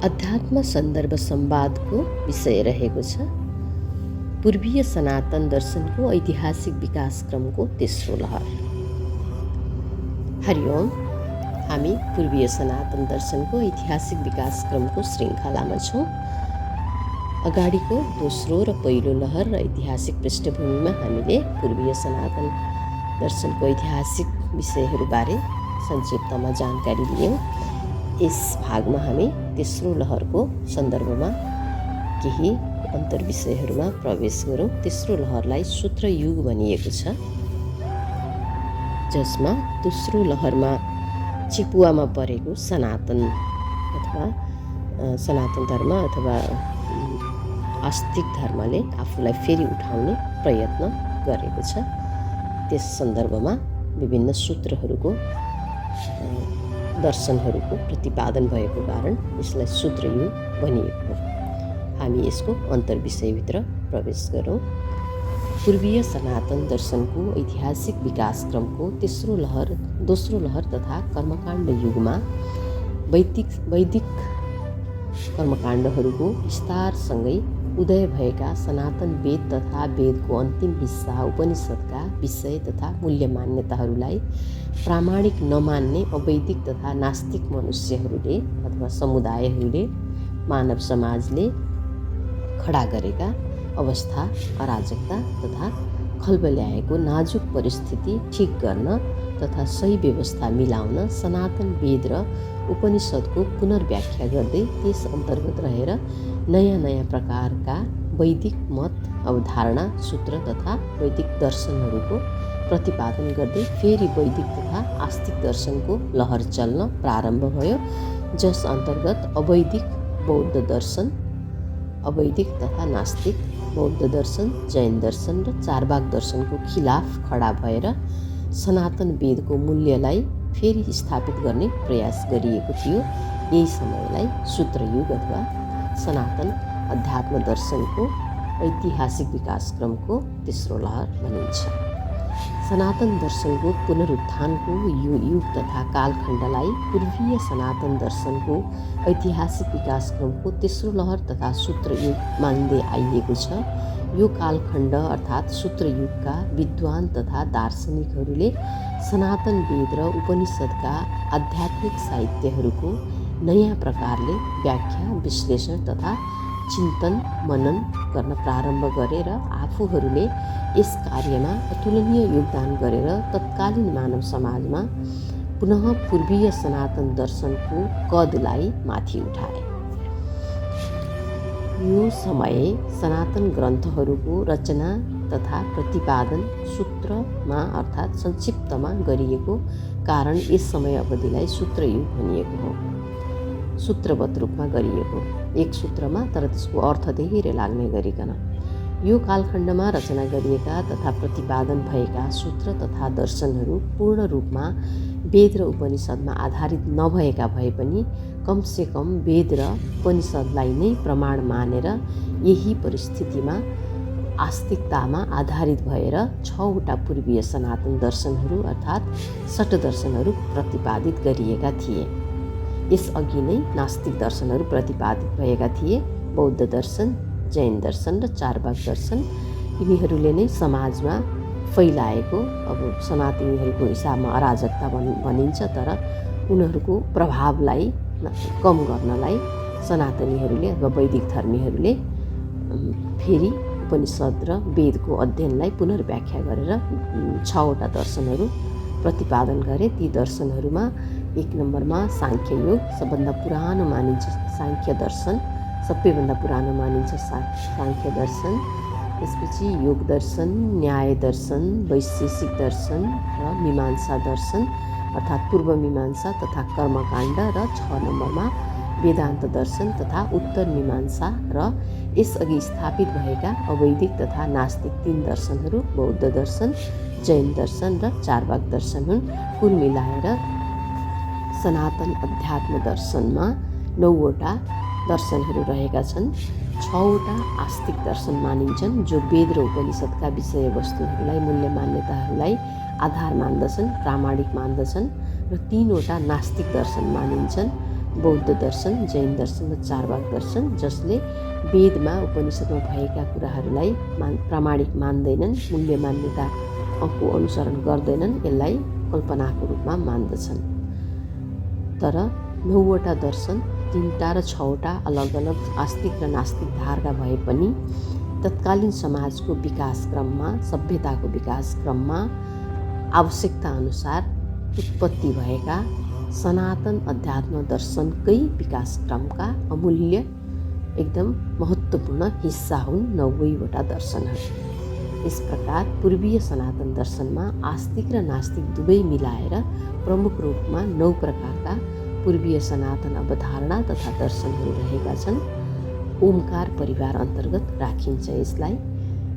अध्यात्म सन्दर्भ संवादको विषय रहेको छ पूर्वीय सनातन दर्शनको ऐतिहासिक विकासक्रमको तेस्रो लहर। हरिओम। हामी पूर्वीय सनातन दर्शनको ऐतिहासिक विकासक्रमको श्रृङ्खलामा छौँ। अगाडिको दोस्रो र पहिलो लहर र ऐतिहासिक पृष्ठभूमिमा हामीले पूर्वीय सनातन दर्शनको ऐतिहासिक विषयहरूबारे संक्षिप्तमा जानकारी लियौँ। यस भागमा हामी तेस्रो लहरको सन्दर्भमा केही अन्तर्विषयहरूमा प्रवेश गरौँ। तेस्रो लहरलाई सूत्र युग भनिएको छ, जसमा दोस्रो लहरमा चिपुवामा परेको सनातन धर्म अथवा आस्तिक धर्मले आफूलाई फेरि उठाउने प्रयत्न गरेको छ। त्यस सन्दर्भमा विभिन्न सूत्रहरूको दर्शनहरूको प्रतिपादन भएको कारण यसलाई सूत्रयुग भनिएको हो। हामी यसको अन्तर्विषयभित्र प्रवेश गरौँ। पूर्वीय सनातन दर्शनको ऐतिहासिक विकासक्रमको दोस्रो लहर तथा कर्मकाण्ड युगमा वैदिक कर्मकाण्डहरूको विस्तारसँगै उदय भएका सनातन वेद तथा वेदको अन्तिम हिस्सा उपनिषदका विषय तथा मूल्य मान्यताहरूलाई प्रामाणिक नमान्ने अवैदिक तथा नास्तिक मनुष्यहरूले अथवा समुदायहरूले मानव समाजले खडा गरेका अवस्था, अराजकता तथा खलबल्याएको नाजुक परिस्थिति ठिक गर्न तथा सही व्यवस्था मिलाउन सनातन वेद र उपनिषदको पुनर्व्याख्या गर्दै त्यस अन्तर्गत रहेर नयाँ नयाँ प्रकारका वैदिक मत, अवधारणा, सूत्र तथा वैदिक दर्शनहरूको प्रतिपादन गर्दै फेरि वैदिक तथा आस्तिक दर्शनको लहर चल्न प्रारम्भ भयो, जस अन्तर्गत अवैदिक बौद्ध दर्शन, अवैदिक तथा नास्तिक बौद्ध दर्शन, जैन दर्शन र चारवाक दर्शनको खिलाफ खडा भएर सनातन वेदको मूल्यलाई फेरि स्थापित गर्ने प्रयास गरिएको थियो। यही समयलाई सूत्रयुग अथवा सनातन अध्यात्म दर्शनको ऐतिहासिक विकासक्रमको तेस्रो लहर भनिन्छ। सनातन दर्शनको पुनरुत्थानको यो युग तथा कालखण्डलाई पूर्वीय सनातन दर्शनको ऐतिहासिक विकासक्रमको तेस्रो लहर तथा सूत्रयुग मान्दै आइएको छ। यो कालखण्ड अर्थात् सूत्रयुगका विद्वान तथा दार्शनिकहरूले सनातन वेद र उपनिषदका आध्यात्मिक साहित्यहरूको नयाँ प्रकारले व्याख्या, विश्लेषण तथा चिन्तन मनन गर्न प्रारम्भ गरेर आफूहरूले यस कार्यमा अतुलनीय योगदान गरेर तत्कालीन मानव समाजमा पुनः पूर्वीय सनातन दर्शनको कदलाई माथि उठाए। यो समय सनातन ग्रन्थहरूको रचना तथा प्रतिपादन सूत्रमा अर्थात् संक्षिप्तमा गरिएको कारण यस समय अवधिलाई सूत्रयुग भनिएको हो। सूत्रबद्ध रूपमा गरिएको एक सूत्रमा, तर त्यसको अर्थ धेरै लाग्ने गरिकन। यो कालखण्डमा रचना गरिएका तथा प्रतिपादन भएका सूत्र तथा दर्शनहरू पूर्ण रूपमा वेद र उपनिषदमा आधारित नभएका भए पनि कमसेकम वेद र उपनिषदलाई नै प्रमाण मानेर यही परिस्थितिमा आस्तिकतामा आधारित भएर 6वटा पूर्वीय सनातन दर्शनहरू अर्थात् षट दर्शनहरू प्रतिपादित गरिएका थिए। यसअघि नै नास्तिक दर्शनहरू प्रतिपादित भएका थिए। बौद्ध दर्शन, जैन दर्शन र चारवाक दर्शन यिनीहरूले नै समाजमा फैलाएको, अब सनातनीहरूको हिसाबमा अराजकता भनिन्छ, तर उनीहरूको प्रभावलाई कम गर्नलाई सनातनीहरूले अथवा वैदिक धर्मीहरूले फेरि उपनिषद र वेदको अध्ययनलाई पुनर्व्याख्या गरेर 6वटा दर्शनहरू प्रतिपादन गरे। ती दर्शनहरूमा 1 नम्बरमा साङ्ख्य योग, सबभन्दा पुरानो मानिन्छ साङ्ख्य दर्शन, सबैभन्दा पुरानो मानिन्छ साङ्ख्य दर्शन। त्यसपछि योग दर्शन, न्याय दर्शन, वैशेषिक दर्शन र मीमांसा दर्शन अर्थात् पूर्व मीमांसा तथा कर्मकाण्ड र 6 नम्बरमा वेदान्त दर्शन तथा उत्तर मीमांसा र यसअघि स्थापित भएका अवैदिक तथा नास्तिक 3 दर्शनहरू बौद्ध दर्शन, जैन दर्शन र चारवाक दर्शन हुन्। कुल मिलाएर सनातन अध्यात्म दर्शनमा 9वटा दर्शनहरू रहेका छन्। 6वटा आस्तिक दर्शन मानिन्छन्, जो वेद र उपनिषदका विषयवस्तुहरूलाई, मूल्य मान्यताहरूलाई आधार मान्दछन्, प्रामाणिक मान्दछन्, र 3वटा नास्तिक दर्शन मानिन्छन्, बौद्ध दर्शन, जैन दर्शन र चारवाक दर्शन, जसले वेदमा उपनिषदमा भएका कुराहरूलाई प्रामाणिक मान्दैनन्, मूल्य मान्यताको अनुसरण गर्दैनन्, यसलाई कल्पनाको रूपमा मान्दछन्। तर 9वटा दर्शन 3टा र 6वटा अलग अलग आस्तिक र नास्तिक धारका भए पनि तत्कालीन समाजको विकास क्रममा, सभ्यताको विकास क्रममा आवश्यकता अनुसार उत्पत्ति भएका सनातन अध्यात्म दर्शनकै विकास क्रमका अमूल्य एकदम महत्त्वपूर्ण हिस्सा हुन् 90वटा दर्शनहरू। यस प्रकार पूर्वीय सनातन दर्शनमा आस्तिक र नास्तिक दुवै मिलाएर प्रमुख रूपमा 9 प्रकारका पूर्वीय सनातन अवधारणा तथा दर्शनहरू रहेका छन्। ओमकार परिवार अन्तर्गत राखिन्छ यसलाई।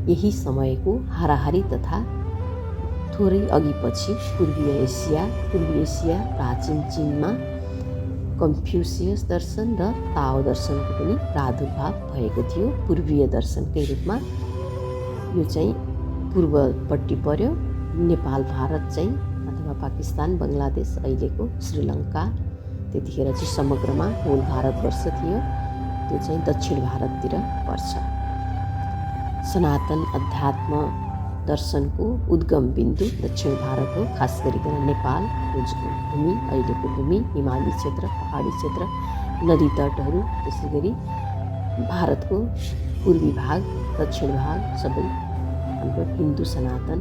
यही समयको हाराहारी तथा थोरै अघिपछि पूर्वी एसिया प्राचीन चीनमा कन्फ्युसियस दर्शन र ताओ दर्शनको पनि प्रादुर्भाव भएको थियो पूर्वीय दर्शनकै रूपमा। यो चाहिँ पूर्वपट्टि पर्यो। नेपाल भारत चाहिँ अथवा पाकिस्तान, बङ्गलादेश, अहिलेको श्रीलङ्का, त्यतिखेर चाहिँ समग्रमा होल भारतवर्ष थियो, त्यो चाहिँ दक्षिण भारततिर पर्छ। सनातन अध्यात्म दर्शनको उद्गम बिन्दु दक्षिण भारत हो, खास गरिकन नेपालको भूमि, अहिलेको भूमि, हिमाली क्षेत्र, पहाडी क्षेत्र, नदी तटहरू, त्यसै गरी भारतको पूर्वी भाग, दक्षिण भाग सबै हाम्रो हिन्दू सनातन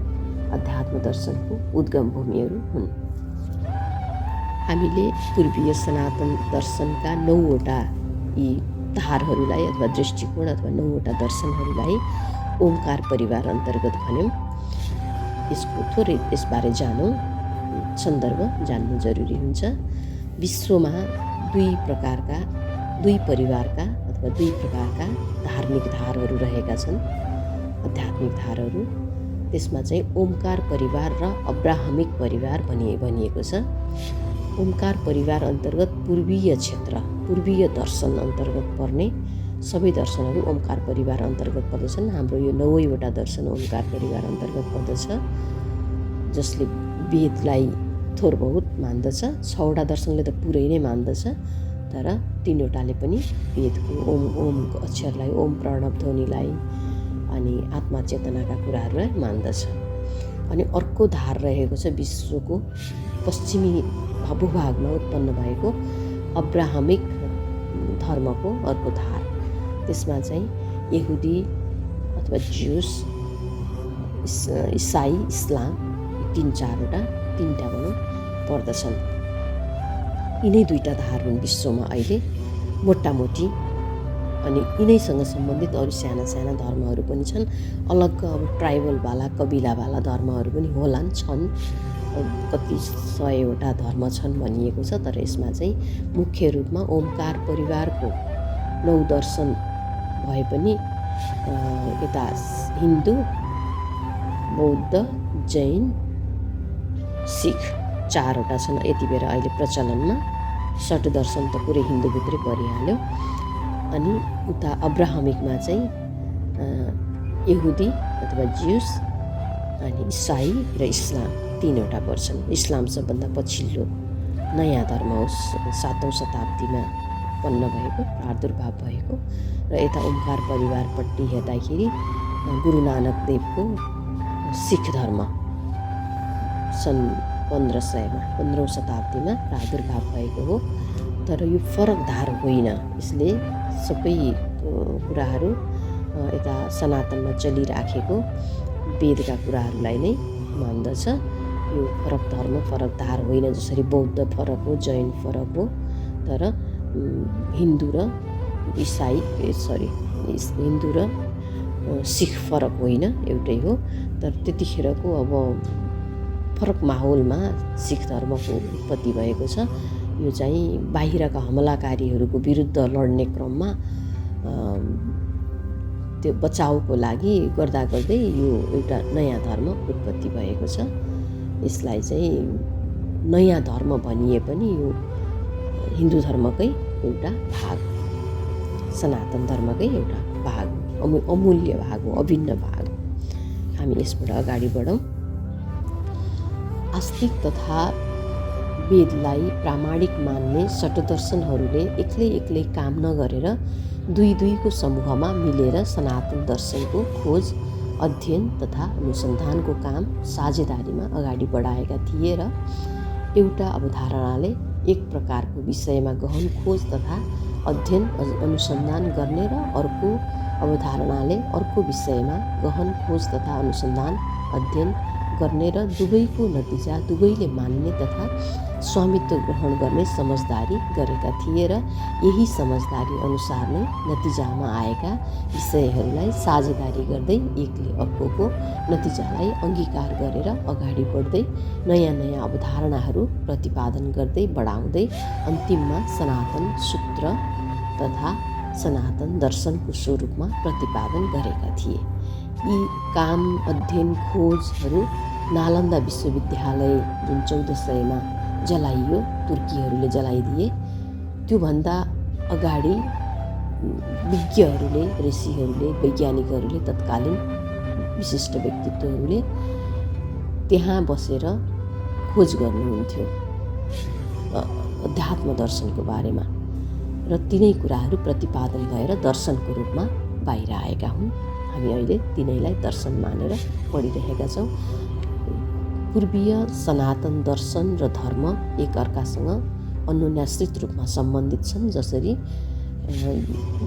अध्यात्म दर्शनको उद्गम भूमिहरू हुन्। हामीले पूर्वीय सनातन दर्शनका 9वटा यी धारहरूलाई अथवा दृष्टिकोण अथवा 9वटा दर्शनहरूलाई ओमकार परिवार अन्तर्गत भन्यौँ। यसको थोरै यसबारे जानौँ, सन्दर्भ जान्नु जरुरी हुन्छ। विश्वमा दुई परिवारका अथवा दुई प्रकारका धार्मिक धारहरू रहेका छन्, आध्यात्मिक धारहरू। त्यसमा चाहिँ ओमकार परिवार र अब्राहमिक परिवार भनिएको छ। ओमकार परिवार अन्तर्गत पूर्वीय क्षेत्र, पूर्वीय दर्शन अन्तर्गत पर्ने सबै दर्शनहरू ओमकार परिवार अन्तर्गत पर्दछन्। हाम्रो यो 90वटा दर्शन ओमकार परिवार अन्तर्गत पर्दछ, जसले वेदलाई थोर बहुत मान्दछ। 6वटा दर्शनले त पुरै नै मान्दछ, तर 3वटाले पनि वेदको ओमको अक्षरलाई, ओम प्रणव ध्वनिलाई अनि आत्मा चेतनाका कुराहरूलाई मान्दछ। अनि अर्को धार रहेको छ विश्वको पश्चिमी भूभागमा उत्पन्न भएको अब्राहमिक धर्मको अर्को धार। त्यसमा चाहिँ यहुदी अथवा ज्युस, इसाई, इस्लाम, 3-4वटा भनौँ पर्दछन्। यिनै 2टा धार हुन् विश्वमा अहिले मोटामोटी। अनि यिनैसँग सम्बन्धित अरू साना साना धर्महरू पनि छन्। अलग्ग अब ट्राइबलवाला, कबिलावाला धर्महरू पनि होलान्, छन्। कति 100वटा धर्म छन् भनिएको छ। तर यसमा चाहिँ मुख्य रूपमा ओमकार परिवारको 9 दर्शन भए पनि यता हिन्दू, बौद्ध, जैन, सिख 4वटा छन् यति बेला अहिले प्रचलनमा। 6 दर्शन त पुरै हिन्दूभित्रै परिहाल्यो। अनि उता अब्राहमिकमा चाहिँ यहुदी अथवा ज्युस, अनि इसाई र इस्लाम 3वटा पर्छन्। इस्लाम सबभन्दा पछिल्लो नयाँ धर्म हो, 7औं शताब्दीमा उत्पन्न भएको, प्रादुर्भाव भएको। र यता ओमकार परिवारपट्टि हेर्दाखेरि गुरु नानक देवको सिख धर्म सन् 1500मा 15औं शताब्दीमा प्रादुर्भाव भएको हो। तर यो फरक धार होइन, यसले सबै कुराहरू यता सनातनमा चलिराखेको वेदका कुराहरूलाई नै मान्दछ। यो फरक धर्म, फरक धार होइन। जसरी बौद्ध फरक हो, जैन फरक हो, तर हिन्दू र हिन्दू र सिख फरक होइन, एउटै हो। तर त्यतिखेरको अब फरक माहौलमा सिख धर्मको उत्पत्ति भएको छ। यो चाहिँ बाहिरका हमलाकारीहरूको विरुद्ध लड्ने क्रममा त्यो बचाउको लागि गर्दा गर्दै यो एउटा नयाँ धर्म उत्पत्ति भएको छ। यसलाई चाहिँ नयाँ धर्म भनिए पनि यो हिन्दू धर्मकै एउटा भाग, सनातन धर्मकै एउटा भाग, अमूल्य भाग हो, अभिन्न भाग। हामी यसबाट अगाडि बढौँ। आस्तिक तथा वेदलाई प्रामाणिक मान्ने षट्दर्शनहरूले एक्लै एक्लै काम नगरेर दुई दुईको समूहमा मिलेर सनातन दर्शनको खोज, अध्ययन तथा अनुसन्धानको काम साझेदारीमा अगाडि बढाएका थिए र एउटा अवधारणाले एक प्रकारको विषयमा गहन खोज तथा अध्ययन अनुसन्धान गर्ने र अर्को अवधारणाले अर्को विषयमा गहन खोज तथा अनुसन्धान अध्ययन गर्ने र दुवैको नतिजा दुवैले मान्ने तथा स्वामित्व ग्रहण गर्ने समझदारी गरेका थिए र यही समझदारी अनुसार नै नतिजामा आएका विषयहरूलाई साझेदारी गर्दै एकले अर्कोको नतिजालाई अङ्गीकार गरेर अगाडि बढ्दै नयाँ नयाँ अवधारणाहरू प्रतिपादन गर्दै बढाउँदै अन्तिममा सनातन सूत्र तथा सनातन दर्शनको स्वरूपमा प्रतिपादन गरेका थिए। यी काम, अध्ययन, खोजहरू नालन्दा विश्वविद्यालय जुन 1400मा जलाइयो, तुर्कीहरूले जलाइदिए, त्योभन्दा अगाडि विज्ञहरूले, ऋषिहरूले, वैज्ञानिकहरूले, तत्कालीन विशिष्ट व्यक्तित्वहरूले त्यहाँ बसेर खोज गर्नुहुन्थ्यो अध्यात्म दर्शनको बारेमा र तिनै कुराहरू प्रतिपादन भएर दर्शनको रूपमा बाहिर आएका हुन्। हामी अहिले तिनैलाई दर्शन मानेर पढिरहेका छौँ। पूर्वीय सनातन दर्शन र धर्म एक अर्कासँग अन्योन्याश्रित रूपमा सम्बन्धित छन्। जसरी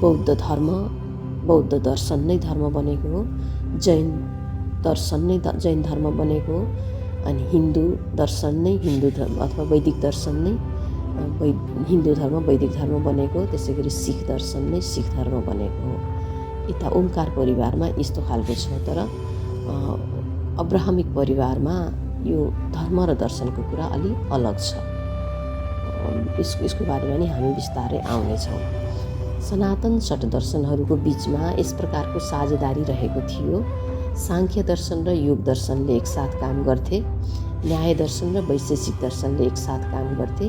बौद्ध दर्शन नै धर्म बनेको हो, जैन दर्शन नै जैन धर्म बनेको हो, अनि हिन्दू दर्शन नै हिन्दू धर्म अथवा वैदिक दर्शन नै हिन्दू धर्म वैदिक धर्म बनेको हो। त्यसै गरी सिख दर्शन नै सिख धर्म बनेको हो। यता ओमकार परिवारमा यस्तो खालको छ, तर अब्राहमिक परिवारमा यो धर्म र दर्शनको कुरा अलि अलग छ। यसको बारेमा नि हामी बिस्तारै आउनेछौँ। सनातन षट्दर्शनहरूको बिचमा यस प्रकारको साझेदारी रहेको थियो। सांख्य दर्शन र योग दर्शनले एकसाथ काम गर्थे, न्याय दर्शन र वैशेषिक दर्शनले एकसाथ काम गर्थे,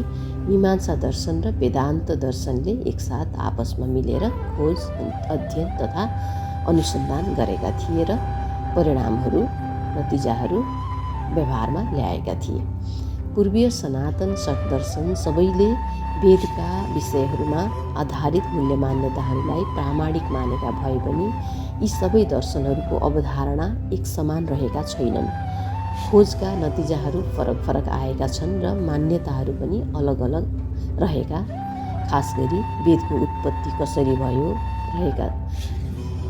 मीमांसा दर्शन र वेदान्त दर्शनले एकसाथ आपसमा मिलेर खोज, अध्ययन तथा अनुसन्धान गरेका थिए र परिणामहरू, नतिजाहरू व्यवहारमा ल्याएका थिए। पूर्वीय सनातन षट्दर्शन सबैले वेदका विषयहरूमा आधारित मूल्य मान्यताहरूलाई प्रामाणिक मानेका भए पनि यी सबै दर्शनहरूको अवधारणा एक समान रहेका छैनन्। खोजका नतिजाहरू फरक फरक आएका छन् र मान्यताहरू पनि अलग अलग रहेका, खास गरी वेदको उत्पत्ति कसरी भयो रहेका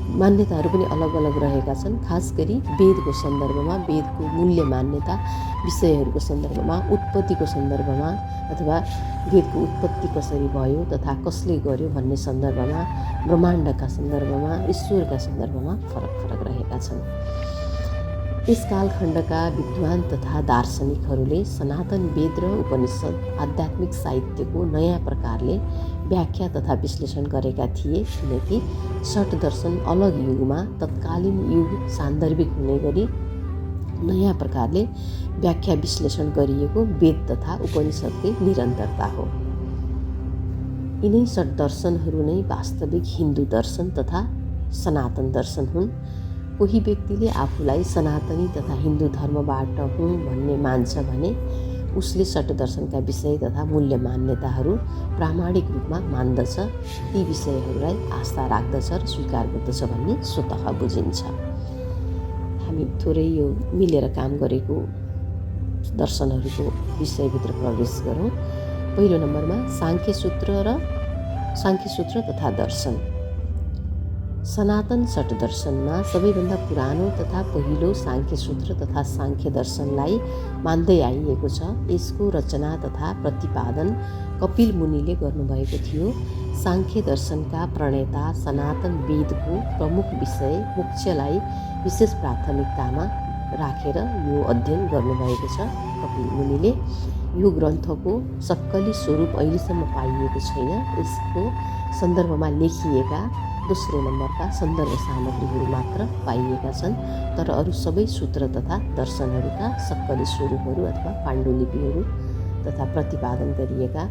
मान्यताहरू पनि अलग अलग रहेका छन्। खास गरी वेदको सन्दर्भमा, वेदको मूल्य मान्यता विषयहरूको सन्दर्भमा, उत्पत्तिको सन्दर्भमा अथवा वेदको उत्पत्ति कसरी भयो तथा कसले गर्यो भन्ने सन्दर्भमा, ब्रह्माण्डका सन्दर्भमा, ईश्वरका सन्दर्भमा फरक फरक रहेका छन्। यस कालखण्डका विद्वान तथा दार्शनिकहरूले सनातन वेद र उपनिषद आध्यात्मिक साहित्यको नयाँ प्रकारले व्याख्या तथा विश्लेषण गरेका थिए, किनकि षट्दर्शन अलग युगमा तत्कालीन युग सान्दर्भिक हुने गरी नयाँ प्रकारले व्याख्या विश्लेषण गरिएको वेद तथा उपनिषदकै निरन्तरता हो। यिनै षट्दर्शनहरू नै वास्तविक हिन्दू दर्शन तथा सनातन दर्शन हुन्। कोही व्यक्तिले आफूलाई सनातनी तथा हिन्दू धर्मबाट हुँ भन्ने मान्छ भने उसले षट्दर्शनका विषय तथा मूल्य मान्यताहरू प्रामाणिक रूपमा मान्दछ, ती विषयहरूलाई आस्था राख्दछ र स्वीकार गर्दछ भन्ने स्वतः बुझिन्छ। हामी थोरै यो मिलेर काम गरेको दर्शनहरूको विषयभित्र प्रवेश गरौँ। पहिलो नम्बरमा सांख्यसूत्र तथा दर्शन। सनातन षट्दर्शनमा सबैभन्दा पुरानो तथा पहिलो सांख्यसूत्र तथा सांख्य दर्शनलाई मान्दै आइएको छ। यसको रचना तथा प्रतिपादन कपिल मुनिले गर्नुभएको थियो। सांख्य दर्शनका प्रणेता सनातन वेदको प्रमुख विषय मोक्षलाई विशेष प्राथमिकतामा राखेर यो अध्ययन गर्नुभएको छ कपिल मुनिले। यो ग्रन्थको सक्कली स्वरूप अहिलेसम्म पाइएको छैन। यसको सन्दर्भमा लेखिएका दोस्रो नम्बरका सन्दर्भ सामग्रीहरू मात्र पाइएका छन्, तर अरू सबै सूत्र तथा दर्शनहरूका सक्कली स्वरूपहरू अथवा पाण्डुलिपिहरू तथा प्रतिपादन गरिएका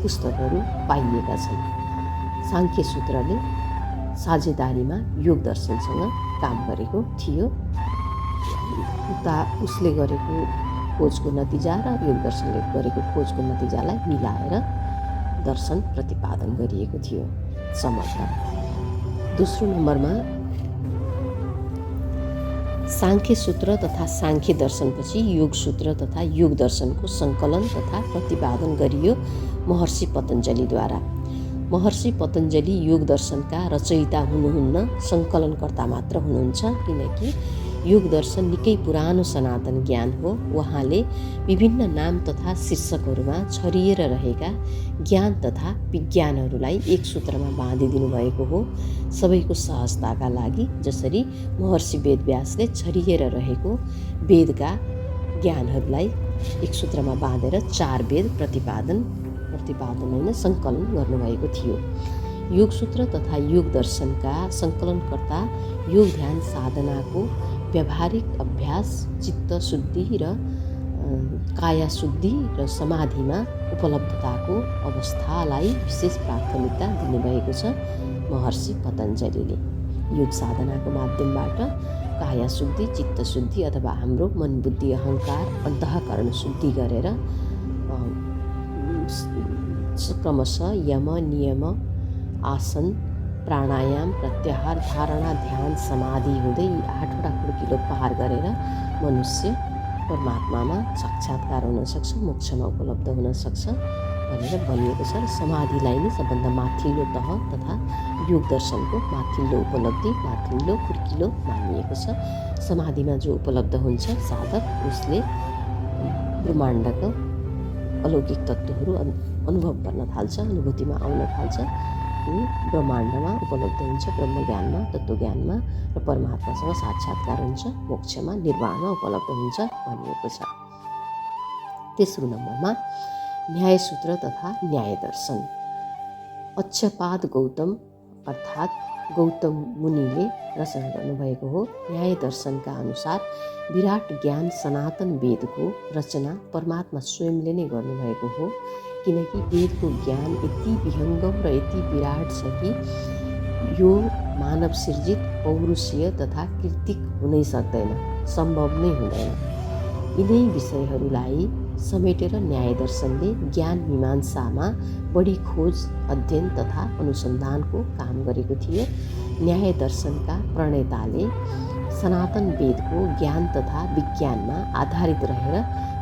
पुस्तकहरू पाइएका छन्। सांख्य सूत्रले साझेदारीमा योग दर्शनसँग काम गरेको थियो। उता उसले गरेको खोजको नतिजा र योग दर्शनले गरेको खोजको नतिजालाई मिलाएर दर्शन प्रतिपादन गरिएको थियो। समग्र। दोस्रो नम्बरमा सांख्य सूत्र तथा सांख्य दर्शनपछि योग सूत्र तथा योग दर्शनको सङ्कलन तथा प्रतिपादन गरियो महर्षि पतञ्जलिद्वारा। महर्षि पतञ्जलि योग दर्शनका रचयिता हुनुहुन्न, सङ्कलनकर्ता मात्र हुनुहुन्छ, किनकि योग दर्शन निकै पुरानो सनातन ज्ञान हो। उहाँले विभिन्न नाम तथा शीर्षकहरूमा छरिएर रहेका ज्ञान तथा विज्ञानहरूलाई एक सूत्रमा बाँधिदिनु भएको हो सबैको सहजताका लागि। जसरी महर्षि वेदव्यासले छरिएर रहेको वेदका ज्ञानहरूलाई एक सूत्रमा बाँधेर 4 वेद प्रतिपादन होइन सङ्कलन गर्नुभएको थियो। योग सूत्र तथा योग दर्शनका सङ्कलनकर्ता योग ध्यान साधनाको व्यावहारिक अभ्यास, चित्त शुद्धि र काया शुद्धि र समाधिमा उपलब्धताको अवस्थालाई विशेष प्राथमिकता दिनुभएको छ महर्षि पतञ्जलिले। योग साधनाको माध्यमबाट काया शुद्धि, चित्त शुद्धि अथवा हाम्रो मन, बुद्धि, अहङ्कार, अन्तःकरण शुद्धि गरेर क्रमशः यम, नियम, आसन, प्राणायाम, प्रत्याहार, धारणा, ध्यान, समाधि हुँदै 8वटा खुड्किलो पार गरेर मनुष्य परमात्मामा साक्षात्कार हुन सक्छ, मोक्षमा उपलब्ध हुन सक्छ भनेर भनिएको छ। समाधिलाई नै सबभन्दा माथिल्लो तह तथा योग दर्शनको माथिल्लो उपलब्धि, माथिल्लो खुड्किलो मानिएको छ। समाधिमा जो उपलब्ध हुन्छ साधक, उसले ब्रह्माण्डको अलौकिक तत्त्वहरू अनुभव गर्न थाल्छ, अनुभूतिमा आउन थाल्छ। ब्रह्माण्डमा उपलब्ध हुन्छ, ब्रह्मज्ञानमा, तत्त्वज्ञानमा र परमात्मासँग साक्षात्कार हुन्छ, मोक्षमा, निर्वाणमा उपलब्ध हुन्छ भनिएको छ। तेस्रो नम्बरमा न्याय सूत्र तथा न्याय दर्शन। अच्छपाद गौतम अर्थात् गौतम मुनिले रचना गर्नुभएको हो। न्याय दर्शनका अनुसार विराट ज्ञान सनातन वेदको रचना परमात्मा स्वयंले नै गर्नुभएको हो, किनकि वेदको ज्ञान यति विहङ्गम र यति विराट छ कि यो मानव सिर्जित, पौरुषीय तथा कृतिक हुनै सक्दैन, सम्भव नै हुँदैन। यिनै विषयहरूलाई समेटेर न्याय दर्शनले ज्ञान मीमांसामा बढी खोज, अध्ययन तथा अनुसन्धानको काम गरेको थियो। न्याय दर्शनका प्रणेताले सनातन वेदको ज्ञान तथा विज्ञानमा आधारित रहेर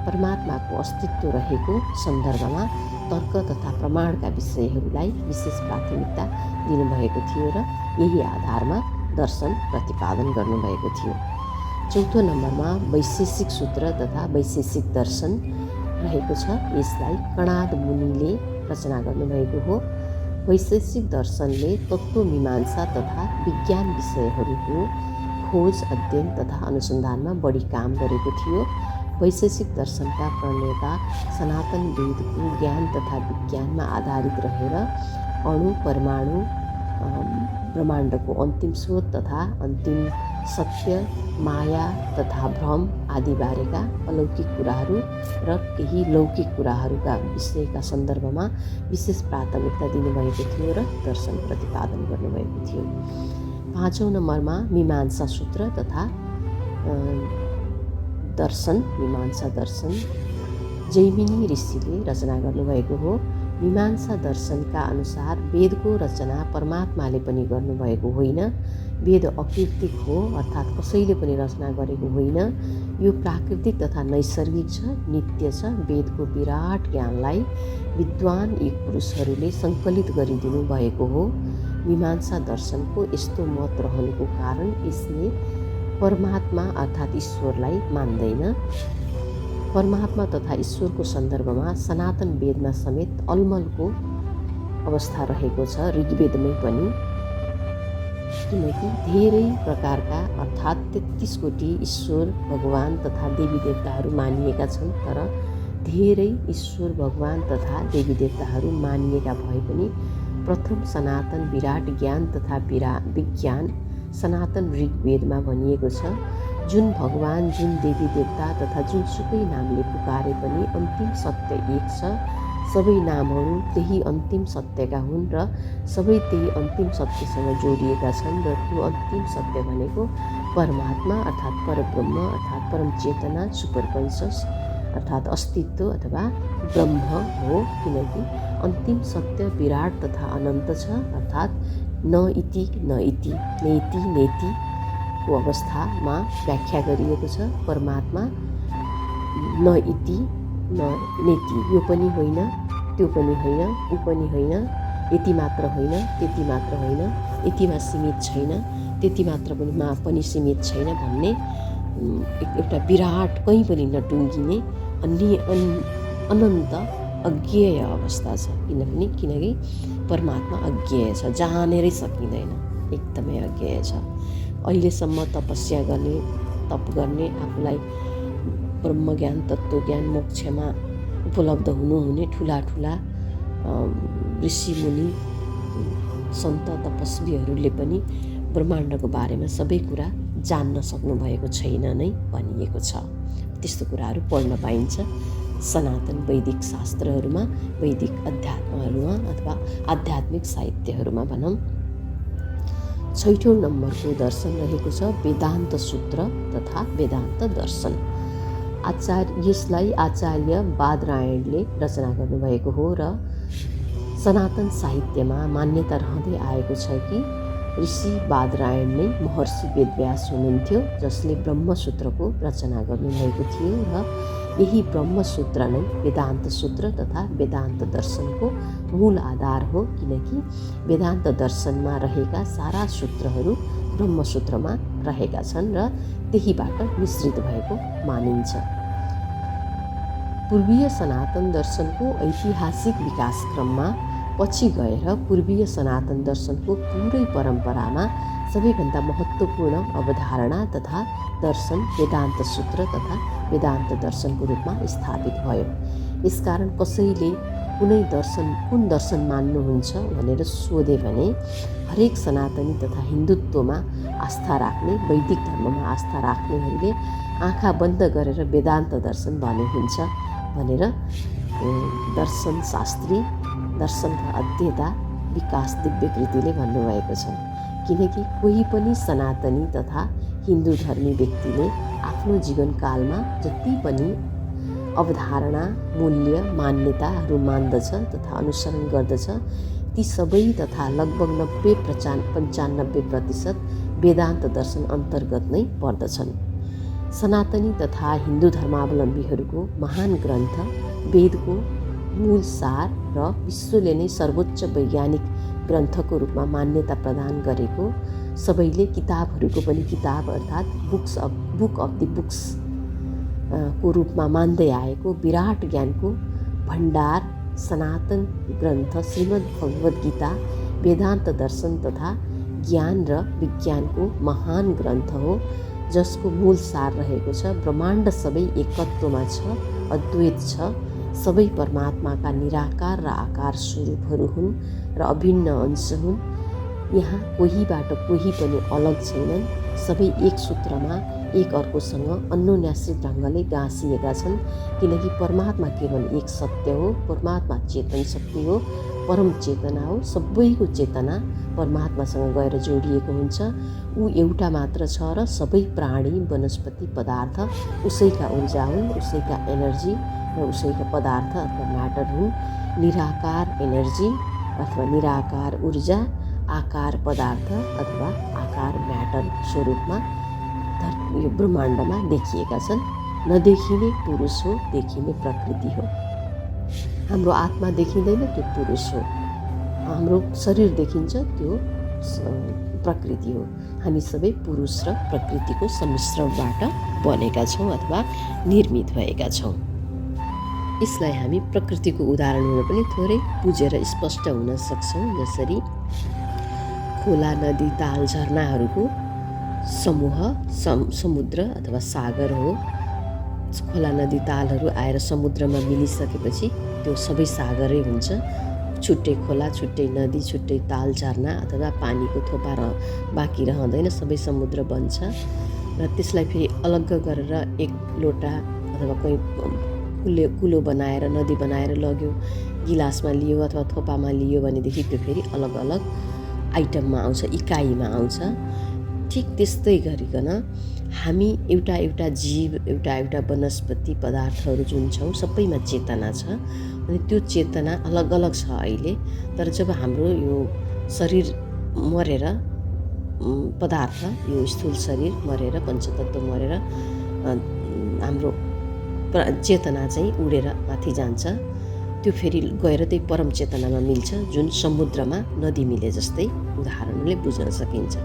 परमात्माको अस्तित्व रहेको सन्दर्भमा तर्क तथा प्रमाणका विषयहरूलाई विशेष प्राथमिकता दिनुभएको थियो र यही आधारमा दर्शन प्रतिपादन गर्नुभएको थियो। चौथो नम्बरमा वैशेषिक सूत्र तथा वैशेषिक दर्शन रहेको छ। यसलाई कणाद मुनिले रचना गर्नुभएको हो। वैशेषिक दर्शनले तत्त्व मीमांसा तथा विज्ञान विषयहरूको खोज, अध्ययन तथा अनुसन्धानमा बढी काम गरेको थियो। वैशेषिक दर्शनका प्रणेता सनातन वेदको ज्ञान तथा विज्ञानमा आधारित रहेर अणु, परमाणु, ब्रह्माण्डको अन्तिम स्रोत तथा अन्तिम सत्य, माया तथा भ्रम आदि बारेका अलौकिक कुराहरू र केही लौकिक कुराहरूका विषयका सन्दर्भमा विशेष प्राथमिकता दिनुभएको थियो र दर्शन प्रतिपादन गर्नुभएको थियो। पाँचौँ नम्बरमा मीमांसा सूत्र तथा दर्शन, मीमांसा दर्शन जैमिनी ऋषिले रचना गर्नुभएको हो। मीमांसा दर्शनका अनुसार वेदको रचना परमात्माले पनि गर्नुभएको होइन, वेद अकृतिक हो अर्थात् कसैले पनि रचना गरेको होइन। यो प्राकृतिक तथा नैसर्गिक छ, नित्य छ। वेदको विराट ज्ञानलाई विद्वान युग पुरुषहरूले सङ्कलित गरिदिनु भएको हो। मीमांसा दर्शनको यस्तो मत रहनुको कारण यसले परमात्मा अर्थात् ईश्वरलाई मान्दैन। परमात्मा तथा ईश्वरको सन्दर्भमा सनातन वेदमा समेत अलमलको अवस्था रहेको छ, ऋग्वेदमै पनि। किनकि धेरै प्रकारका अर्थात् 33 कोटी ईश्वर, भगवान तथा देवी देवताहरू मानिएका छन्, तर धेरै ईश्वर, भगवान तथा देवी देवताहरू मानिएका भए पनि प्रथम सनातन विराट ज्ञान तथा विज्ञान सनातन ऋग्वेदमा भनिएको छ। जुन भगवान, जुन देवी देवता तथा जुनसुकै नामले पुकारे पनि अन्तिम सत्य एक छ। सबै नामहरू त्यही अन्तिम सत्यका हुन् र सबै त्यही अन्तिम सत्यसँग जोडिएका छन् र त्यो अन्तिम सत्य भनेको परमात्मा अर्थात् परब्रह्म अर्थात् परम चेतना, सुपर कन्सियस अर्थात् अस्तित्व अथवा ब्रह्म हो, किनकि अन्तिम सत्य विराट तथा अनन्त छ। अर्थात् न इति न इति, नेति नेतिको अवस्थामा व्याख्या गरिएको छ। परमात्मा न इति न नेति, यो पनि होइन, त्यो पनि होइन, ऊ पनि होइन, यति मात्र होइन, त्यति मात्र होइन, यतिमा सीमित छैन, त्यति मात्र पनि सीमित छैन भन्ने एउटा विराट, कहीँ पनि नटुङ्गिने अनन्त अज्ञेय अवस्था छ। किनकि परमात्मा अज्ञेय छ, जानेरै सकिँदैन, एकदमै अज्ञेय छ। अहिलेसम्म तपस्या गर्ने, तप गर्ने, आफूलाई ब्रह्मज्ञान, तत्त्वज्ञान, मोक्षमा उपलब्ध हुने ठुला ऋषिमुनि, सन्त तपस्वीहरूले पनि ब्रह्माण्डको बारेमा सबै कुरा जान्न सक्नुभएको छैन नै भनिएको छ। त्यस्तो कुराहरू पढ्न पाइन्छ सनातन वैदिक शास्त्रहरूमा, वैदिक अध्यात्महरूमा अथवा आध्यात्मिक साहित्यहरूमा भनौँ। 6औं नम्बरको दर्शन रहेको छ वेदान्त सूत्र तथा वेदान्त दर्शन। यसलाई आचार्य बादरायणले रचना गर्नुभएको हो र सनातन साहित्यमा मान्यता रहँदै आएको छ कि ऋषि बादरायण नै महर्षि वेदव्यास हुनुहुन्थ्यो, जसले ब्रह्मसूत्रको रचना गर्नुभएको थियो र यही ब्रह्मसूत्र नै वेदान्त सूत्र तथा वेदान्त दर्शनको मूल आधार हो। किनकि वेदान्त दर्शनमा रहेका सारा सूत्रहरू ब्रह्मसूत्रमा रहेका छन् र त्यहीबाट मिश्रित भएको मानिन्छ। पूर्वीय सनातन दर्शनको ऐतिहासिक विकासक्रममा पछि गएर पूर्वीय सनातन दर्शनको पुरै परम्परामा सबैभन्दा महत्त्वपूर्ण अवधारणा तथा दर्शन वेदान्त सूत्र तथा वेदान्त दर्शनको रूपमा स्थापित भयो। यसकारण कसैले कुन दर्शन मान्नुहुन्छ भनेर सोधे भने हरेक सनातनी तथा हिन्दुत्वमा आस्था राख्ने, वैदिक धर्ममा आस्था राख्नेहरूले आँखा बन्द गरेर वेदान्त दर्शन भन्ने हुन्छ भनेर दर्शनशास्त्री, दर्शनका अध्येता विकास दिव्यकृतिले भन्नुभएको छ। किनकि कोही पनि सनातनी तथा हिन्दू धर्मी व्यक्तिले आफ्नो जीवनकालमा जति पनि अवधारणा, मूल्य, मान्यताहरू मान्दछ तथा अनुसरण गर्दछ, ती सबै तथा लगभग 90-95% वेदान्त दर्शन अन्तर्गत नै पर्दछन्। सनातनी तथा हिन्दू धर्मावलम्बीहरूको महान ग्रन्थ वेदको मूल सार र विश्वले नै सर्वोच्च वैज्ञानिक ग्रन्थको रूपमा मान्यता प्रदान गरेको, सबैले किताबहरूको पनि किताब अर्थात् बुक अफ द बुक्स को रूपमा मान्दै आएको विराट ज्ञानको भण्डार सनातन ग्रन्थ श्रीमद् भगवद् गीता वेदान्त दर्शन तथा ज्ञान र विज्ञानको महान ग्रन्थ हो, जसको मूल सार रहेको छ ब्रह्माण्ड सबै एकत्वमा छ, अद्वैत छ, सबै परमात्माका निराकार र आकार स्वरूपहरू हुन् र अभिन्न अंश हुन्। यहाँ कोहीबाट कोही पनि अलग छैनन्, सबै एक सूत्रमा एक अर्कोसँग अन्योन्याश्रित ढङ्गले गाँसिएका छन्। किनकि परमात्मा केवल एक सत्य हो, परमात्मा चेतन शक्ति हो, परम चेतना हो, सबैको चेतना परमात्मासँग गएर जोडिएको हुन्छ। ऊ एउटा मात्र छ र सबै प्राणी, वनस्पति, पदार्थ उसैका ऊर्जा हुन्, उसैका एनर्जी र उसैका पदार्थ अथवा म्याटर हुन्। निराकार एनर्जी अथवा निराकार ऊर्जा, आकार पदार्थ अथवा आकार म्याटर स्वरूपमा यो ब्रह्माण्डमा देखिएका छन्। नदेखिने पुरुष हो, देखिने प्रकृति हो। हाम्रो आत्मा देखिँदैन, त्यो पुरुष हो। हाम्रो शरीर देखिन्छ, त्यो प्रकृति हो। हामी सबै पुरुष र प्रकृतिको सम्मिश्रणबाट बनेका छौँ अथवा निर्मित भएका छौँ। यसलाई हामी प्रकृतिको उदाहरणहरू पनि थोरै बुझेर स्पष्ट हुन सक्छौँ। जसरी खोला, नदी, ताल, झरनाहरूको समूह समुद्र अथवा सागर हो। खोला, नदी, तालहरू आएर समुद्रमा मिलिसकेपछि त्यो सबै सागरै हुन्छ। छुट्टै खोला, छुट्टै नदी, छुट्टै ताल, झरना अथवा पानीको थोपा बाँकी रहँदैन, सबै समुद्र बन्छ। र त्यसलाई फेरि अलग्ग गरेर एक लोटा अथवा कोही कुलो बनाएर, नदी बनाएर लग्यो, गिलासमा लियो अथवा थोपामा लियो भनेदेखि त्यो फेरि अलग अलग आइटममा आउँछ, इकाइमा आउँछ। ठिक त्यस्तै गरिकन हामी एउटा एउटा जीव, एउटा एउटा वनस्पति पदार्थहरू जुन छौँ सबैमा चेतना छ। अनि त्यो चेतना अलग अलग छ अहिले। तर जब हाम्रो यो शरीर मरेर, पदार्थ यो स्थूल शरीर मरेर, पञ्चतत्त्व मरेर हाम्रो चेतना चाहिँ उडेर माथि जान्छ, त्यो फेरि गएर त्यही परम चेतनामा मिल्छ, जुन समुद्रमा नदी मिले जस्तै उदाहरणले बुझ्न सकिन्छ।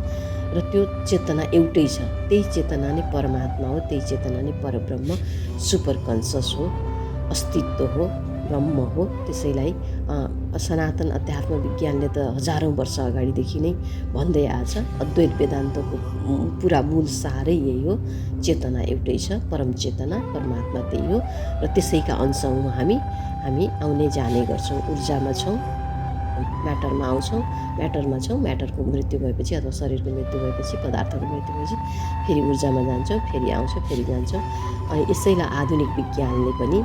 र त्यो चेतना एउटै छ, त्यही चेतना नै परमात्मा हो, त्यही चेतना नै परब्रह्म, सुपर कन्सस हो, अस्तित्व हो, ब्रह्म हो। त्यसैलाई सनातन अध्यात्म विज्ञानले त हजारौँ वर्ष अगाडिदेखि नै भन्दै आएछ। अद्वैत वेदान्तको पुरा मूल सारै यही हो, चेतना एउटै छ, परम चेतना परमात्मा त्यही हो। र त्यसैका अंश हौँ हामी आउने जाने गर्छौँ, ऊर्जामा छौँ, म्याटरमा आउँछौँ, म्याटरमा छौँ, म्याटरको मृत्यु भएपछि अथवा शरीरको मृत्यु भएपछि, पदार्थको मृत्यु भएपछि फेरि ऊर्जामा जान्छौँ, फेरि आउँछौँ, फेरि जान्छौँ। अनि यसैलाई आधुनिक विज्ञानले पनि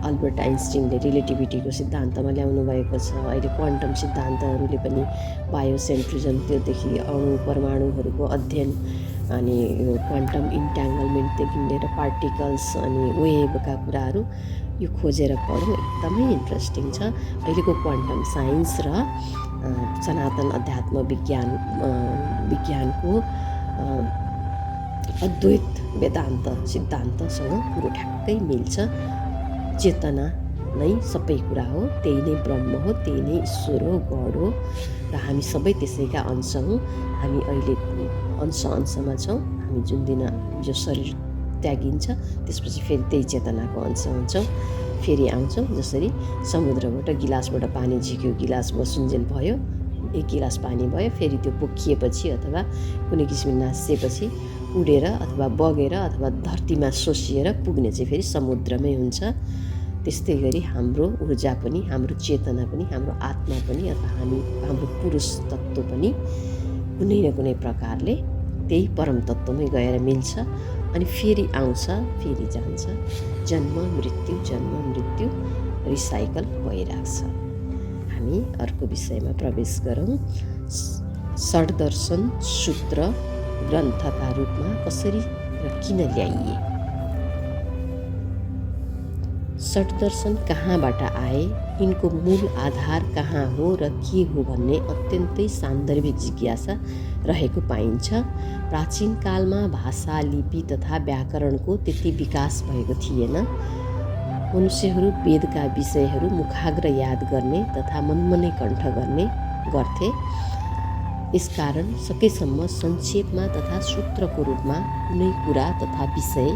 अल्बर्ट आइन्स्टिनले रिलेटिभिटीको सिद्धान्तमा ल्याउनु भएको छ। अहिले क्वान्टम सिद्धान्तहरूले पनि बायोसेन्ट्रिजम, त्योदेखि अणु परमाणुहरूको अध्ययन, अनि यो क्वान्टम इन्ट्याङ्गलमेन्टदेखि लिएर पार्टिकल्स अनि वेभका कुराहरू यो खोजेर पढौँ, एकदमै इन्ट्रेस्टिङ छ। अहिलेको क्वान्टम साइन्स र सनातन अध्यात्म विज्ञानको अद्वैत वेदान्त सिद्धान्तसँग कुरो ठ्याक्कै मिल्छ। चेतना नै सबै कुरा हो, त्यही नै ब्रह्म हो, त्यही नै ईश्वर हो, गड हो, र हामी सबै त्यसैका अंश हौँ। हामी अहिले अंशमा छौँ। हामी जुन दिन जो शरीर त्यागिन्छ त्यसपछि फेरि त्यही चेतनाको अंश हुन्छौँ, फेरि आउँछौँ। जसरी समुद्रबाट गिलासबाट पानी झिक्यो, गिलास बसुन्जेल भयो, एक गिलास पानी भयो, फेरि त्यो पोखिएपछि अथवा कुनै किसिमले नासिएपछि उडेर अथवा बगेर अथवा धरतीमा सोसिएर पुग्ने चाहिँ फेरि समुद्रमै हुन्छ। त्यस्तै गरी हाम्रो ऊर्जा पनि, हाम्रो चेतना पनि, हाम्रो आत्मा पनि अथवा हाम्रो पुरुष तत्त्व पनि कुनै न कुनै प्रकारले त्यही परम तत्त्वमै गएर मिल्छ। अनि फेरि आउँछ, फेरि जान्छ, जन्म मृत्यु रिसाइकल भइरहेको छ। हामी अर्को विषयमा प्रवेश गरौँ। षड्दर्शन सूत्र ग्रन्थका रूपमा कसरी र किन ल्याइए? षड्दर्शन कहाँबाट आए, यिनको मूल आधार कहाँ हो र के हो भन्ने अत्यन्तै सान्दर्भिक जिज्ञासा रहेको पाइन्छ। प्राचीन कालमा भाषा, लिपि तथा व्याकरणको त्यति विकास भएको थिएन। मनुष्यहरू वेदका विषयहरू मुखाग्र याद गर्ने तथा मनमनै कण्ठ गर्थे। यसकारण सकेसम्म संक्षेपमा तथा सूत्रको रूपमा कुनै कुरा तथा विषय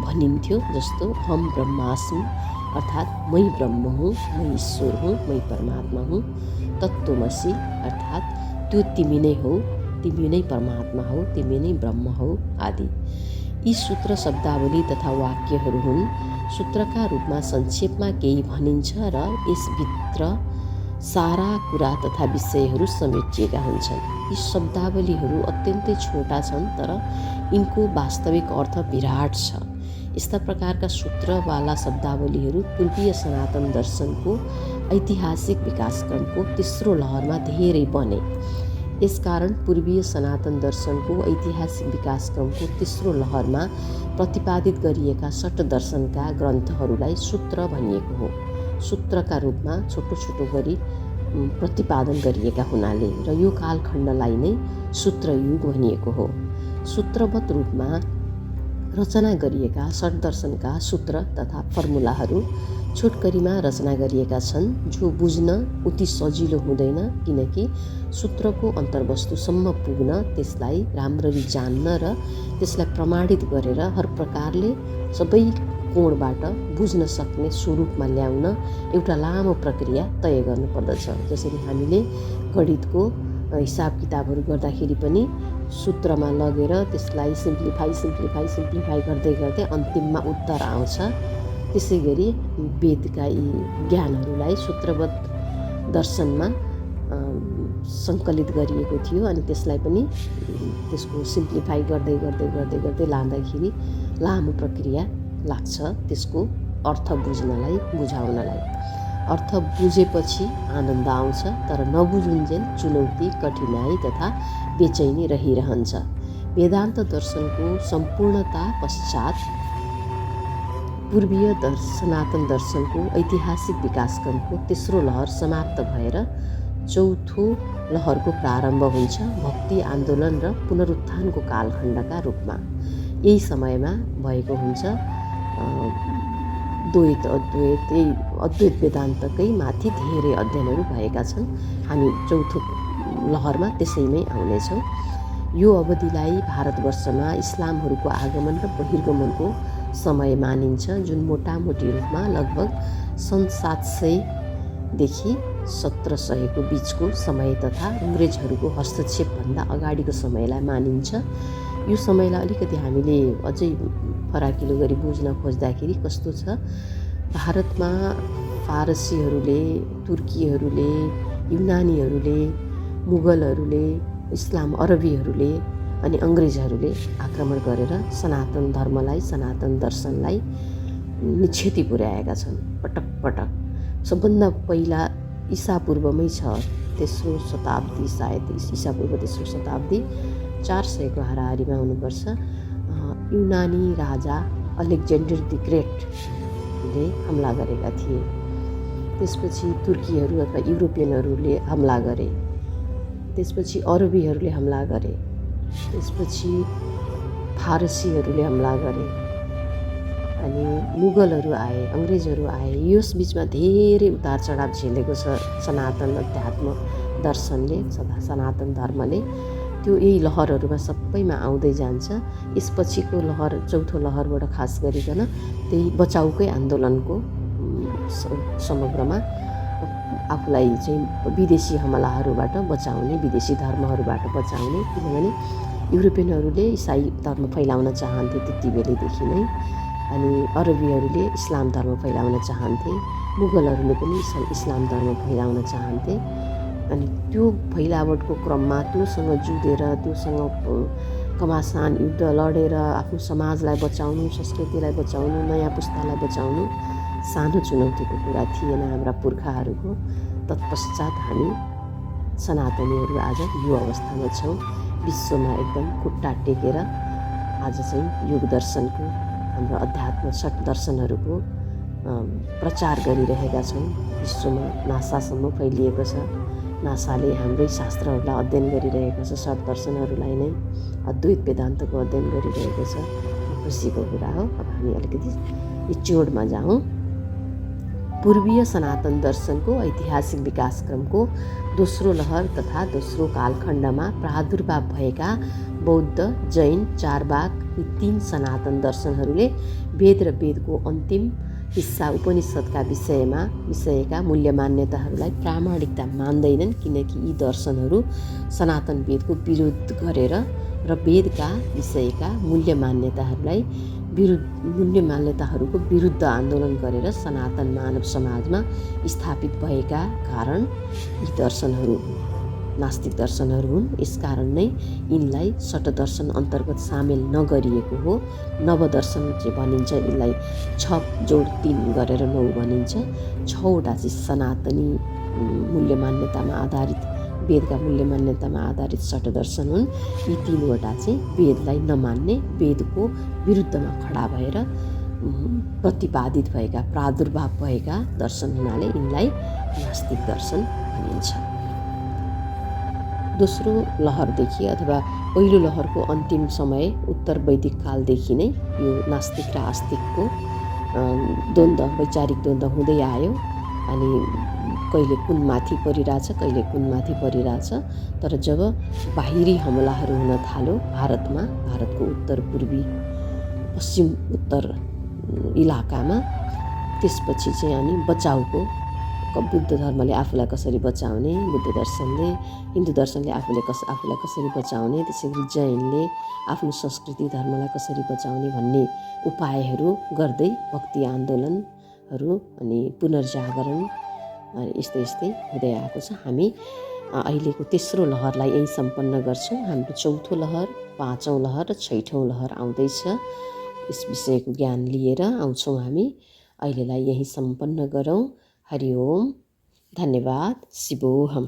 भनिन्थ्यो, जस्तो हम ब्रह्मास्मि अर्थात् मै ब्रह्म हुँ, मै ईश्वर हुँ, मै परमात्मा हुँ, तत्त्वमसि अर्थात् त्यो तिमी नै हौ, तिमी नै परमात्मा हौ, तिमी नै ब्रह्म हौ आदि। यी सूत्र शब्दावली तथा वाक्यहरू हुन्। सूत्रका रूपमा संक्षेपमा केही भनिन्छ र यसभित्र सारा कुरा तथा विषयहरू समेटिएका हुन्छन्। यी शब्दावलीहरू अत्यन्तै छोटा छन्, तर यिनको वास्तविक अर्थ विराट छ। यस्ता प्रकारका सूत्रवाला शब्दावलीहरू पूर्वीय सनातन दर्शनको ऐतिहासिक विकासक्रमको तेस्रो लहरमा धेरै बने। यसकारण पूर्वीय सनातन दर्शनको ऐतिहासिक विकासक्रमको तेस्रो लहरमा प्रतिपादित गरिएका षट दर्शनका ग्रन्थहरूलाई सूत्र भनिएको हो। सूत्रका रूपमा छोटो छोटो गरी प्रतिपादन गरिएका हुनाले र यो कालखण्डलाई नै सूत्रयुग भनिएको हो। सूत्रवत रूपमा रचना गरिएका षट दर्शनका सूत्र तथा फर्मुलाहरू छोटकरीमा रचना गरिएका छन्, जो बुझ्न उति सजिलो हुँदैन, किनकि सूत्रको अन्तर्वस्तुसम्म पुग्न, त्यसलाई राम्ररी जान्न र त्यसलाई प्रमाणित गरेर हर प्रकारले सबै कोणबाट बुझ्न सक्ने स्वरूपमा ल्याउन एउटा लामो प्रक्रिया तय गर्नुपर्दछ। जसरी हामीले गणितको हिसाब किताबहरू गर्दाखेरि पनि सूत्रमा लगेर त्यसलाई सिम्प्लिफाई गर्दै अन्तिममा उत्तर आउँछ। त्यसै गरी वेदका यी ज्ञानहरूलाई सूत्रबद्ध दर्शनमा सङ्कलित गरिएको थियो, अनि त्यसलाई पनि त्यसको सिम्प्लिफाई गर्दै लाँदाखेरि लामो प्रक्रिया लाग्छ त्यसको अर्थ बुझाउनलाई। अर्थ बुझेपछि आनन्द आउँछ, तर नबुझुन्जेल चुनौती, कठिनाई तथा बेचैनी रहिरहन्छ। वेदान्त दर्शनको सम्पूर्णता पश्चात पूर्वीय सनातन दर्शनको ऐतिहासिक विकासक्रमको तेस्रो लहर समाप्त भएर चौथो लहरको प्रारम्भ हुन्छ भक्ति आन्दोलन र पुनरुत्थानको कालखण्डका रूपमा। यही समयमा भएको हुन्छ द्वैत अद्वैत, यही अद्वैत वेदान्तकै माथि धेरै अध्ययनहरू भएका छन्। हामी चौथो लहरमा त्यसैमै आउनेछौँ। यो अवधिलाई भारतवर्षमा इस्लामहरूको आगमन र बहिर्गमनको समय मानिन्छ, जुन मोटामोटी रूपमा लगभग सन् 700देखि 1700को बिचको समय तथा अङ्ग्रेजहरूको हस्तक्षेपभन्दा अगाडिको समयलाई मानिन्छ। यो समयलाई अलिकति हामीले अझै फराकिलो गरी बुझ्न खोज्दाखेरि कस्तो छ, भारतमा फारसीहरूले, तुर्कीहरूले, युनानीहरूले, मुगलहरूले, इस्लाम अरबीहरूले अनि अङ्ग्रेजहरूले आक्रमण गरेर सनातन धर्मलाई, सनातन दर्शनलाई क्षति पुर्याएका छन् पटक पटक। सबभन्दा पहिला ईसापूर्वमै छ, तेस्रो शताब्दी, सायद ईसापूर्व तेस्रो शताब्दी 400को हाराहारीमा हुनुपर्छ। युनानी राजा अलेक्जेन्डर द ग्रेटले हमला गरेका थिए। त्यसपछि तुर्कीहरू अथवा युरोपियनहरूले हमला गरे, त्यसपछि अरबीहरूले हमला गरे, त्यसपछि फारसीहरूले हमला गरे, अनि मुगलहरू आए, अङ्ग्रेजहरू आए। यस बिचमा धेरै उतार चढाव झेलेको छ सनातन अध्यात्म दर्शनले, सनातन धर्मले। त्यो यही लहरहरूमा सबैमा आउँदै जान्छ। यसपछिको लहर, चौथो लहरबाट खास गरिकन त्यही बचाउकै आन्दोलनको समग्रमा आफूलाई चाहिँ विदेशी हमलाहरूबाट बचाउने, विदेशी धर्महरूबाट बचाउने। किनभने युरोपियनहरूले इसाई धर्म फैलाउन चाहन्थे त्यति बेलैदेखि नै, अनि अरबीहरूले इस्लाम धर्म फैलाउन चाहन्थे, मुगलहरूले पनि इस्लाम धर्म फैलाउन चाहन्थे। अनि त्यो फैलावटको क्रममा त्योसँग जुधेर, त्योसँग घमासान युद्ध लडेर आफ्नो समाजलाई बचाउनु, संस्कृतिलाई बचाउनु, नयाँ पुस्तालाई बचाउनु सानो चुनौतीको कुरा थिएन हाम्रा पुर्खाहरूको। तत्पश्चात हामी सनातनीहरू आज यो अवस्थामा छौँ, विश्वमा एकदम खुट्टा टेकेर आज चाहिँ योग दर्शनको, हाम्रो अध्यात्म षट दर्शनहरूको प्रचार गरिरहेका छौँ। विश्वमा नासासम्म फैलिएको छ। नासाले हाम्रै शास्त्रहरूलाई अध्ययन गरिरहेको छ, षट दर्शनहरूलाई नै, अद्वैत वेदान्तको अध्ययन गरिरहेको छ। खुसीको कुरा हो। अब हामी अलिकति इच्योडमा जाउँ। पूर्वीय सनातन दर्शनको ऐतिहासिक विकासक्रमको दोस्रो लहर तथा दोस्रो कालखण्डमा प्रादुर्भाव भएका बौद्ध, जैन, चारवाक यी 3 सनातन दर्शनहरूले वेद र वेदको अन्तिम हिस्सा उपनिषदका विषयका मूल्य मान्यताहरूलाई प्रामाणिकता मान्दैनन्, किनकि यी दर्शनहरू सनातन वेदको विरोध गरेर र वेदका विषयका मूल्य मान्यताहरूको विरुद्ध आन्दोलन गरेर सनातन मानव समाजमा स्थापित भएका कारण यी दर्शनहरू नास्तिक दर्शनहरू हुन्। यसकारण नै यिनलाई षट दर्शन अन्तर्गत सामेल नगरिएको हो। नवदर्शन चाहिँ भनिन्छ, यिनलाई 6+3 गरेर 9 भनिन्छ। 6वटा चाहिँ सनातनी मूल्य मान्यतामा आधारित, वेदका मूल्य मान्यतामा आधारित षट दर्शन हुन्। यी 3वटा चाहिँ वेदलाई नमान्ने, वेदको विरुद्धमा खडा भएर प्रतिपादित भएका, प्रादुर्भाव भएका दर्शन हुनाले यिनलाई नास्तिक दर्शन भनिन्छ। दोस्रो लहरदेखि अथवा पहिलो लहरको अन्तिम समय उत्तर वैदिक कालदेखि नै यो नास्तिक र आस्तिकको द्वन्द्व, वैचारिक द्वन्द्व हुँदै आयो। अनि कहिले कुन माथि परिरहेछ, कहिले कुन माथि परिरहेछ। तर जब बाहिरी हमलाहरू हुन थाल्यो भारतमा, भारतको उत्तर पूर्वी, पश्चिम उत्तर इलाकामा, त्यसपछि चाहिँ अनि बचाउको, बुद्ध धर्मले आफूलाई कसरी बचाउने, बुद्ध दर्शनले, हिन्दू दर्शनले आफूलाई कसरी बचाउने, त्यसैगरी जैनले आफ्नो संस्कृति धर्मलाई कसरी बचाउने भन्ने उपायहरू गर्दै भक्ति आन्दोलनहरू अनि पुनर्जागरण यस्तै हुँदै आएको छ। हामी अहिलेको तेस्रो लहरलाई यही सम्पन्न गर्छौँ। हाम्रो चौथो लहर, पाँचौँ लहर र छैठौँ लहर आउँदैछ। यस विषयको ज्ञान लिएर आउँछौँ हामी। अहिलेलाई यही सम्पन्न गरौँ। हरि ओम, धन्यवाद, शिवोहम।